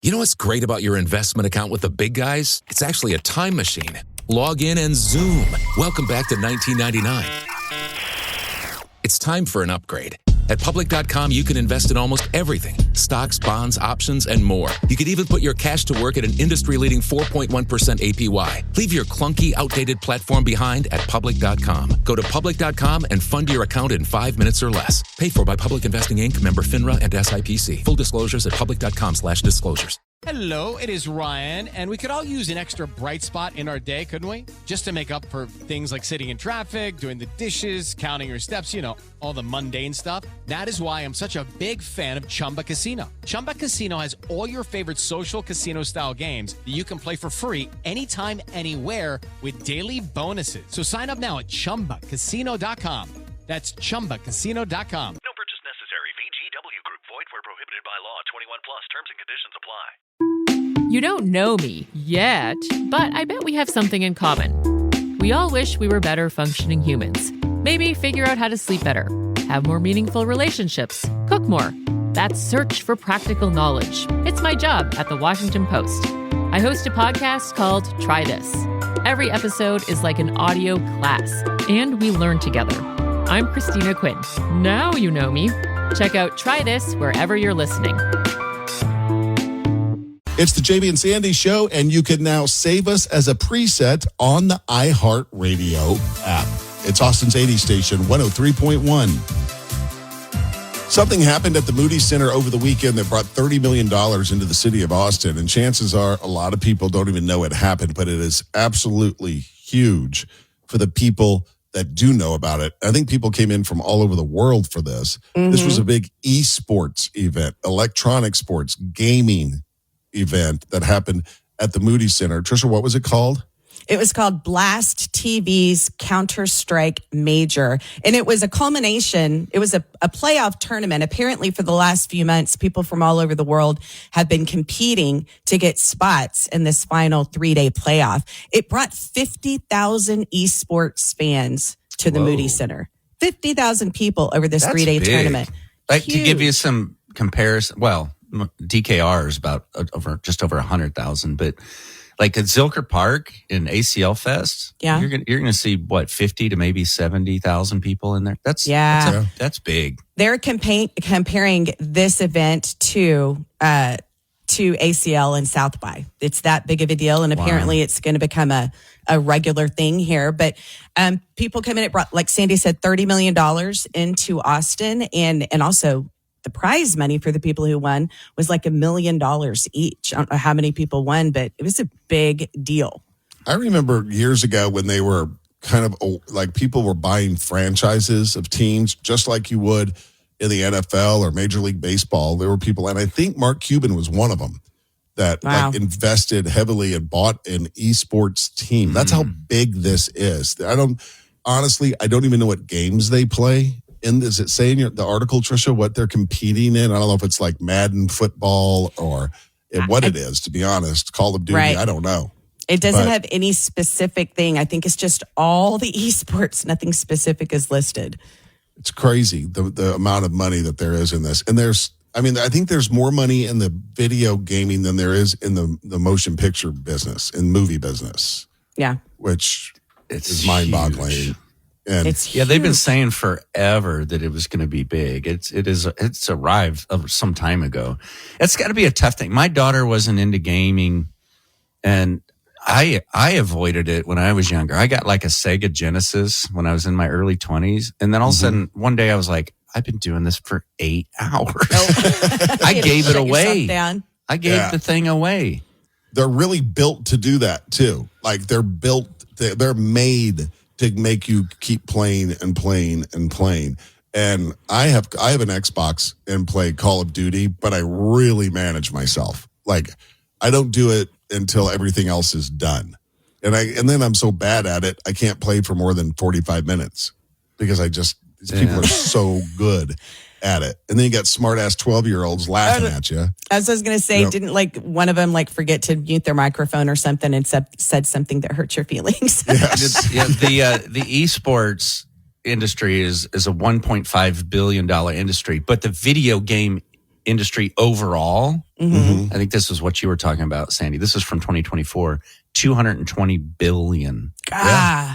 You know what's great about your investment account with the big guys? It's actually a time machine. Log in and zoom. Welcome back to 1999. It's time for an upgrade. At Public.com, you can invest in almost everything. Stocks, bonds, options, and more. You could even put your cash to work at an industry-leading 4.1% APY. Leave your clunky, outdated platform behind at Public.com. Go to Public.com and fund your account in 5 minutes or less. Paid for by Public Investing Inc., member FINRA and SIPC. Full disclosures at Public.com/disclosures. Hello, it is Ryan, and we could all use an extra bright spot in our day, couldn't we? Just to make up for things like sitting in traffic, doing the dishes, counting your steps, all the mundane stuff. That is why I'm such a big fan of Chumba Casino. Chumba Casino has all your favorite social casino-style games that you can play for free anytime, anywhere with daily bonuses. So sign up now at ChumbaCasino.com. That's ChumbaCasino.com. No purchase necessary. VGW Group. Void where prohibited by law. 21 plus. Terms and conditions apply. You don't know me yet, but I bet we have something in common. We all wish we were better functioning humans. Maybe figure out how to sleep better, have more meaningful relationships, cook more. That's Search for Practical Knowledge. It's my job at The Washington Post. I host a podcast called Try This. Every episode is like an audio class, and we learn together. I'm Christina Quinn. Now you know me. Check out Try This wherever you're listening. It's the JB and Sandy Show, and you can now save us as a preset on the iHeartRadio app. It's Austin's 80 station, 103.1. Something happened at the Moody Center over the weekend that brought $30 million into the city of Austin, and chances are a lot of people don't even know it happened, but it is absolutely huge for the people that do know about it. I think people came in from all over the world for this. Mm-hmm. This was a big esports event, electronic sports, gaming event that happened at the Moody Center. Trisha, what was it called? It was called Blast TV's Counter-Strike Major. And it was a culmination. It was a playoff tournament. Apparently, for the last few months, people from all over the world have been competing to get spots in this final 3-day playoff. It brought 50,000 esports fans to the Moody Center. 50,000 people over this 3-day tournament. Like, to give you some comparison, DKR is about just over 100,000, but like at Zilker Park in ACL Fest, you're gonna see 50 to maybe 70,000 people in there. That's big. They're comparing this event to ACL and South by. It's that big of a deal, and apparently it's going to become a regular thing here. But people come in. It brought, like Sandy said, $30 million into Austin, and also the prize money for the people who won was like $1 million each. I don't know how many people won, but it was a big deal. I remember years ago when they were kind of like people were buying franchises of teams, just like you would in the NFL or Major League Baseball. There were people, and I think Mark Cuban was one of them that like invested heavily and bought an esports team. That's how big this is. I don't even know what games they play. And does it say in the article, Trisha, what they're competing in? I don't know if it's like Madden football or what it is, to be honest. Call of Duty, right. I don't know. It doesn't have any specific thing. I think it's just all the esports. Nothing specific is listed. It's crazy, the amount of money that there is in this. And I think there's more money in the video gaming than there is in the motion picture business, in movie business. Yeah. Which is mind-boggling. And they've been saying forever that it was going to be big. It's arrived some time ago. It's got to be a tough thing. My daughter wasn't into gaming, and I avoided it when I was younger. I got like a Sega Genesis when I was in my early 20s, and then all of a sudden one day I was like, I've been doing this for 8 hours. I gave it away. I gave the thing away. They're really built to do that too. Like they're made to make you keep playing and playing and playing. And I have an Xbox and play Call of Duty, but I really manage myself. Like I don't do it until everything else is done. And then I'm so bad at it, I can't play for more than 45 minutes because these people are so good at it. And then you got smart ass 12-year-olds laughing at you. As I was going to say, didn't like one of them like forget to mute their microphone or something and said something that hurt your feelings? Yes. The esports industry is a $1.5 billion industry, but the video game industry overall I think this is what you were talking about, Sandy. This is from 2024, 220 billion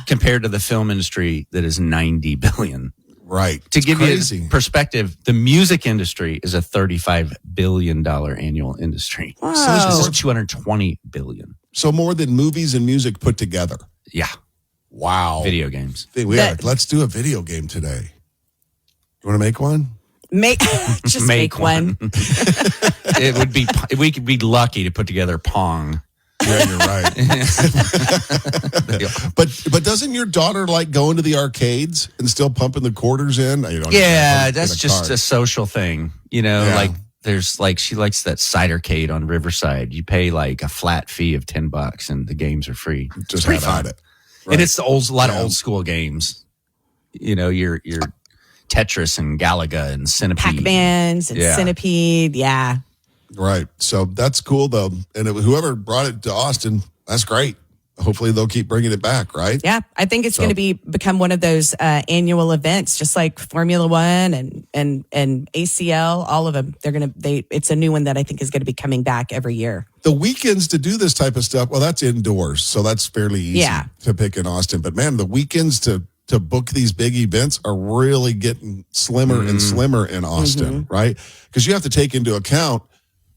compared to the film industry that is 90 billion. Right. To It's give crazy. you perspective, the music industry is a $35 billion annual industry. Wow. So this is 220 billion. So more than movies and music put together. Yeah. Wow. Video games. Let's do a video game today. You want to make one? Just make one. It would be, we could be lucky to put together Pong. Yeah, you're right. but doesn't your daughter like going to the arcades and still pumping the quarters in? You don't Yeah, get that's just card. a social thing. You know, Yeah. like there's like, she likes that cidercade on Riverside. You pay like a flat fee of $10 and the games are free. Just pretty have fun. at it. And it's a lot of Yeah. old school games. You know, your Tetris and Galaga and Centipede. Pac-Mans and Yeah. Centipede. Yeah. Right. So that's cool though. And whoever brought it to Austin, that's great. Hopefully they'll keep bringing it back, right? Yeah. I think it's going to become one of those annual events, just like Formula One and ACL, all of them. It's a new one that I think is going to be coming back every year. The weekends to do this type of stuff, well, that's indoors. So that's fairly easy to pick in Austin. But man, the weekends to book these big events are really getting slimmer and slimmer in Austin, right? Because you have to take into account,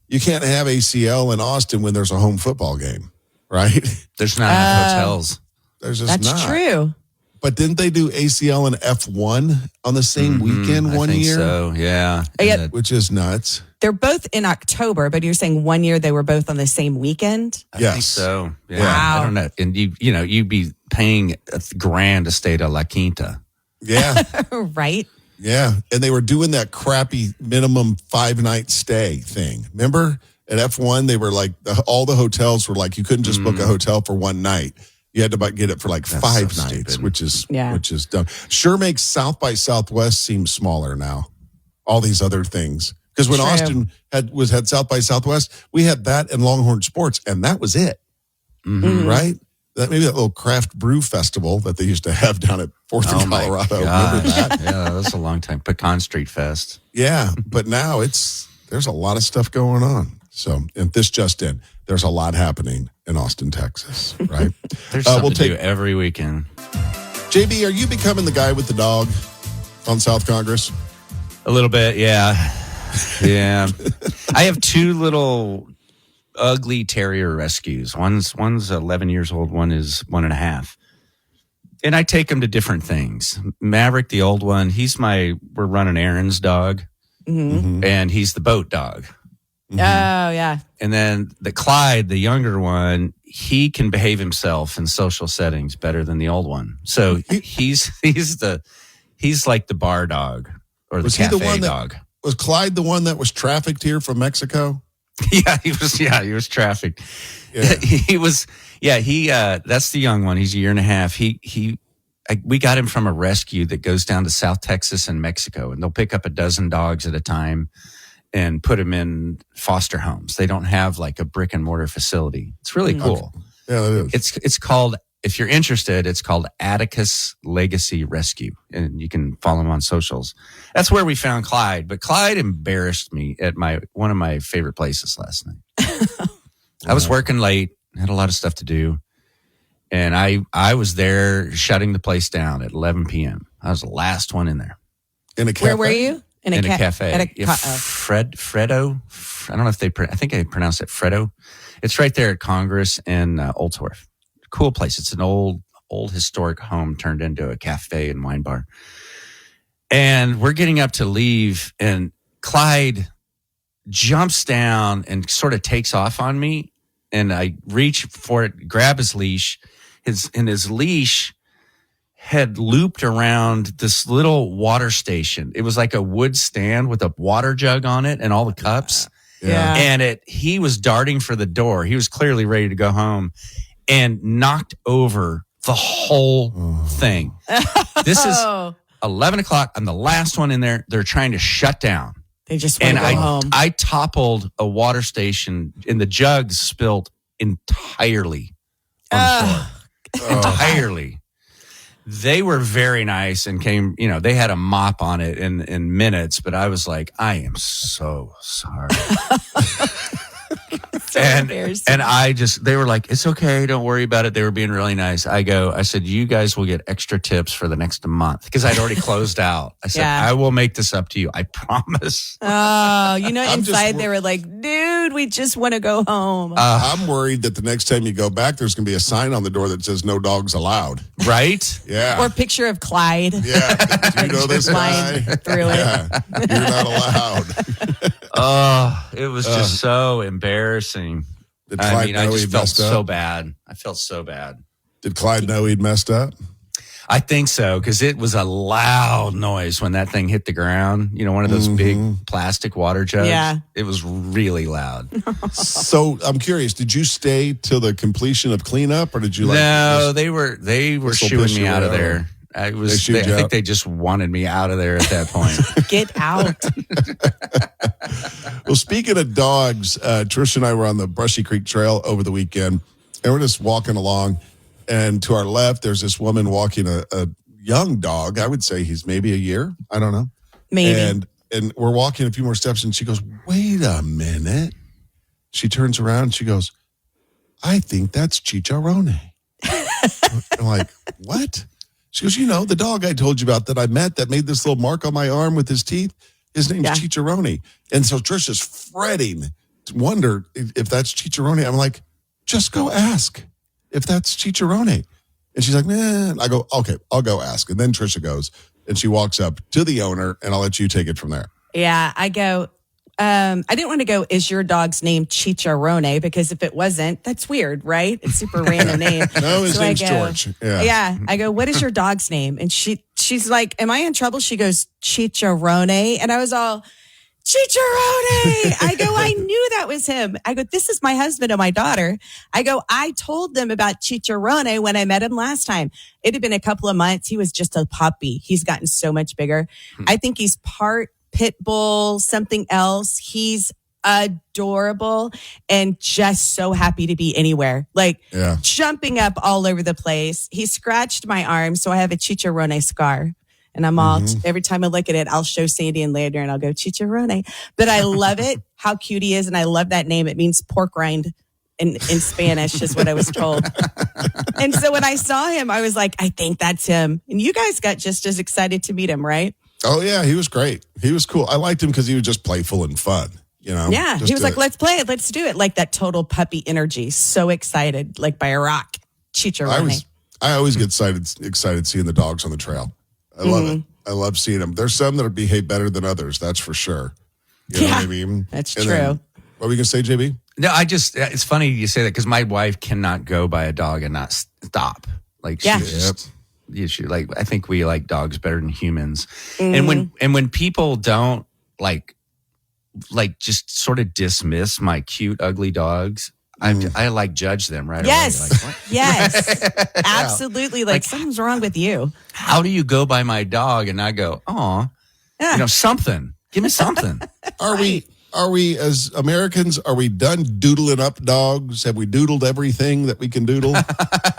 you can't have ACL in Austin when there's a home football game, right? There's not enough hotels. There's just That's not. true. But didn't they do ACL and F1 on the same weekend one I think year? so, yeah. Yeah. Which is nuts. They're both in October, but you're saying one year they were both on the same weekend? I Yes. think so. Yeah. Wow. I don't know. And you'd be paying $1,000 to stay to La Quinta. Yeah. Right? Yeah. And they were doing that crappy minimum 5-night stay thing. Remember at F1, they were like, all the hotels were like, you couldn't just book a hotel for one night. You had to get it for like That's 5 so nights, stupid. which is dumb. Sure makes South by Southwest seem smaller now. All these other things. Because when True. Austin had South by Southwest, we had that and Longhorn Sports, and that was it. Right? Maybe that little craft brew festival that they used to have down at 4th and Colorado. Remember that? Yeah, that was a long time. Pecan Street Fest. Yeah, but now there's a lot of stuff going on. So, and this just in, there's a lot happening in Austin, Texas, right? There's something we'll to do every weekend. JB, are you becoming the guy with the dog on South Congress? A little bit, yeah. Yeah. I have 2 little ugly terrier rescues. One's 11 years old, one is 1.5. And I take them to different things. Maverick, the old one, we're running errands dog, and he's the boat dog. Oh, yeah. And then the Clyde, the younger one, he can behave himself in social settings better than the old one. So he's like the bar dog or the Was he cafe the one dog. Was Clyde the one that was trafficked here from Mexico? Yeah, he was trafficked. Yeah. That's the young one. He's 1.5 years. We got him from a rescue that goes down to South Texas and Mexico, and they'll pick up a dozen dogs at a time and put them in foster homes. They don't have like a brick and mortar facility. It's really cool. Yeah, it is. It's called, if you're interested, it's called Atticus Legacy Rescue, and you can follow him on socials. That's where we found Clyde, but Clyde embarrassed me at one of my favorite places last night. I was working late, had a lot of stuff to do, and I was there shutting the place down at 11 p.m. I was the last one in there. In a cafe? Where were you? In a cafe. At a Yeah, Fredo. I don't know if I think I pronounced it Fredo. It's right there at Congress and Oldsworth. Cool place. It's an old historic home turned into a cafe and wine bar. And we're getting up to leave, and Clyde jumps down and sort of takes off on me. And I reach for it, grab his leash. His leash had looped around this little water station. It was like a wood stand with a water jug on it and all the cups. Yeah. And he was darting for the door. He was clearly ready to go home and knocked over the whole thing. This is 11 o'clock. I'm the last one in there. They're trying to shut down. They just want And to go home. I toppled a water station, and the jugs spilled entirely on the floor. Entirely. They were very nice and came, they had a mop on it in minutes, but I was like, I am so sorry. So embarrassing. And they were like, it's okay. Don't worry about it. They were being really nice. I said, you guys will get extra tips for the next month because I'd already closed out. I said, Yeah. I will make this up to you. I promise. Oh, you know, I'm just inside wor- they were like, dude, we just want to go home. I'm worried that the next time you go back, there's going to be a sign on the door that says no dogs allowed. Right? Yeah. Or picture of Clyde. Yeah. Do you know this guy? Flying through it. Yeah. You're not allowed. Oh, it was just so embarrassing. Did I Clyde mean, know I he just felt messed up? so bad. I felt so bad. Did Clyde know he'd messed up? I think so because it was a loud noise when that thing hit the ground. You know, one of those big plastic water jugs. Yeah. It was really loud. So I'm curious, did you stay till the completion of cleanup or did you No, they were This'll shooing piss me you out of out. there. I shooed you think out. they just wanted me out of there at that point. Get out. Well, speaking of dogs, Trish and I were on the Brushy Creek Trail over the weekend, and we're just walking along. And to our left, there's this woman walking a young dog. I would say he's maybe a year. I don't know. Maybe. And we're walking a few more steps, and she goes, "Wait a minute." She turns around, and she goes, "I think that's Chicharrone." I'm like, "What?" She goes, "You know, the dog I told you about that I met that made this little mark on my arm with his teeth. His name's Yeah. Chicharrone." And so Trish is fretting to wonder if that's Chicharrone. I'm like, "Just go ask if that's Chicharrone." And she's like, "Nah." I go, "Okay, I'll go ask." And then Trisha goes and she walks up to the owner, and I'll let you take it from there. Yeah, I go, I didn't want to go, is your dog's name Chicharrone? Because if it wasn't, that's weird, right? It's a super random name. No, his So I name's go, George. Yeah. I go, what is your dog's name? And she's like, am I in trouble? She goes, Chicharrone. And I was all, Chicharrone. I go, I knew that was him. I go, this is my husband and my daughter. I go, I told them about Chicharrone when I met him last time. It had been a couple of months. He was just a puppy. He's gotten so much bigger. I think he's part pit bull, something else. He's adorable and just so happy to be anywhere. Like Yeah. jumping up all over the place. He scratched my arm, so I have a Chicharrone scar. And I'm all, every time I look at it, I'll show Sandy and later and I'll go, Chicharrone. But I love it, how cute he is. And I love that name. It means pork rind in Spanish is what I was told. And so when I saw him, I was like, I think that's him. And you guys got just as excited to meet him, right? Oh, yeah, he was great. He was cool. I liked him because he was just playful and fun, you know? Yeah. Just He was like, let's play it. Let's do it. Like that total puppy energy. So excited, like by a rock. Chicharrone. I always get excited seeing the dogs on the trail. I love it. I love seeing them. There's some that behave better than others, that's for sure. You know Yeah, what I mean? that's And true. then- what were you going to say, JB? No, it's funny you say that because my wife cannot go by a dog and not stop. Like, Yeah. I think we like dogs better than humans. And when people don't like just sort of dismiss my cute, ugly dogs, I like judge them right away. Yes. Like, what? Yes. Absolutely. Like something's wrong with you. How do you go by my dog and I go, oh, Yeah. something. Give me something. Are we as Americans, are we done doodling up dogs? Have we doodled everything that we can doodle?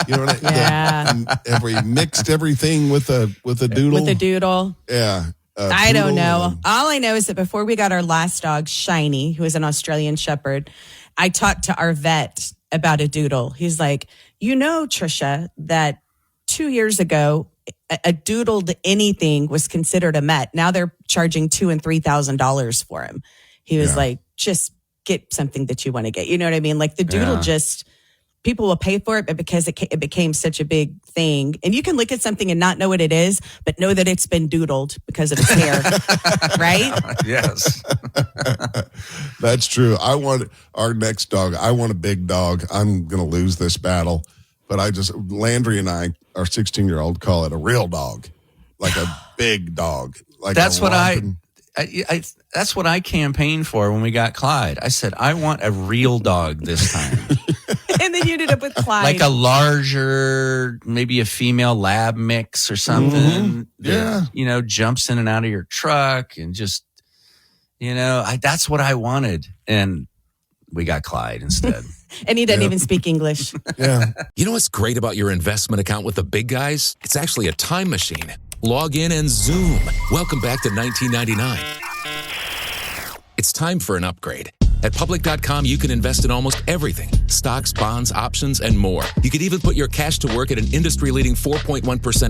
You know what Yeah. Have we mixed everything with a doodle? With the doodle. Yeah. I don't poodle know. and- All I know is that before we got our last dog, Shiny, who is an Australian Shepherd, I talked to our vet about a doodle. He's like, you know, Trisha, that 2 years ago, a doodled anything was considered a Met. Now they're charging $2,000 and $3,000 for him. He was like, just get something that you want to get. You know what I mean? Like the doodle just, people will pay for it, but because it became such a big thing. And you can look at something and not know what it is, but know that it's been doodled because of its hair. Right? Yes. That's true. I want our next dog. I want a big dog. I'm going to lose this battle. But Landry and I, our 16-year-old, call it a real dog, like a big dog. Like That's a what romping- that's what I campaigned for when we got Clyde. I said, I want a real dog this time. And then you ended up with Clyde. Like a larger, maybe a female lab mix or something. Yeah. That, jumps in and out of your truck and just, that's what I wanted. And we got Clyde instead. and he doesn't even speak English. Yeah. You know what's great about your investment account with the big guys? It's actually a time machine. Log in and zoom. Welcome back to 1999. It's time for an upgrade. At Public.com, you can invest in almost everything. Stocks, bonds, options, and more. You could even put your cash to work at an industry-leading 4.1%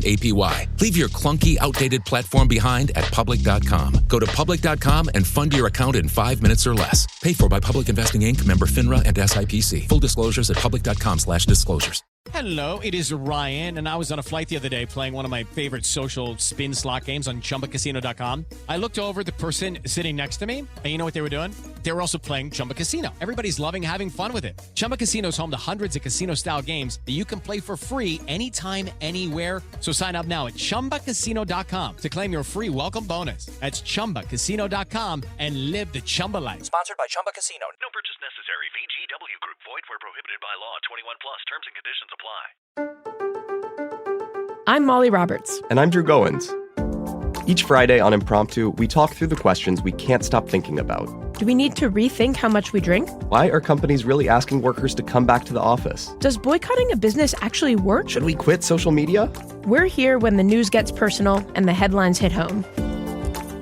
APY. Leave your clunky, outdated platform behind at Public.com. Go to Public.com and fund your account in 5 minutes or less. Paid for by Public Investing Inc., member FINRA and SIPC. Full disclosures at Public.com/disclosures. Hello, it is Ryan, and I was on a flight the other day playing one of my favorite social spin slot games on ChumbaCasino.com. I looked over at the person sitting next to me, and you know what they were doing? They were also playing Chumba Casino. Everybody's loving having fun with it. Chumba Casino is home to hundreds of casino-style games that you can play for free anytime, anywhere. So sign up now at ChumbaCasino.com to claim your free welcome bonus. That's ChumbaCasino.com and live the Chumba life. Sponsored by Chumba Casino. No purchase necessary. VGW Group. Void where prohibited by law. 21 plus. Terms and conditions apply. I'm Molly Roberts. And I'm Drew Goins. Each Friday on Impromptu, we talk through the questions we can't stop thinking about. Do we need to rethink how much we drink? Why are companies really asking workers to come back to the office? Does boycotting a business actually work? Should we quit social media? We're here when the news gets personal and the headlines hit home.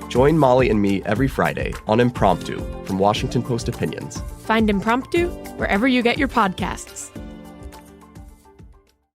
Join Molly and me every Friday on Impromptu from Washington Post Opinions. Find Impromptu wherever you get your podcasts.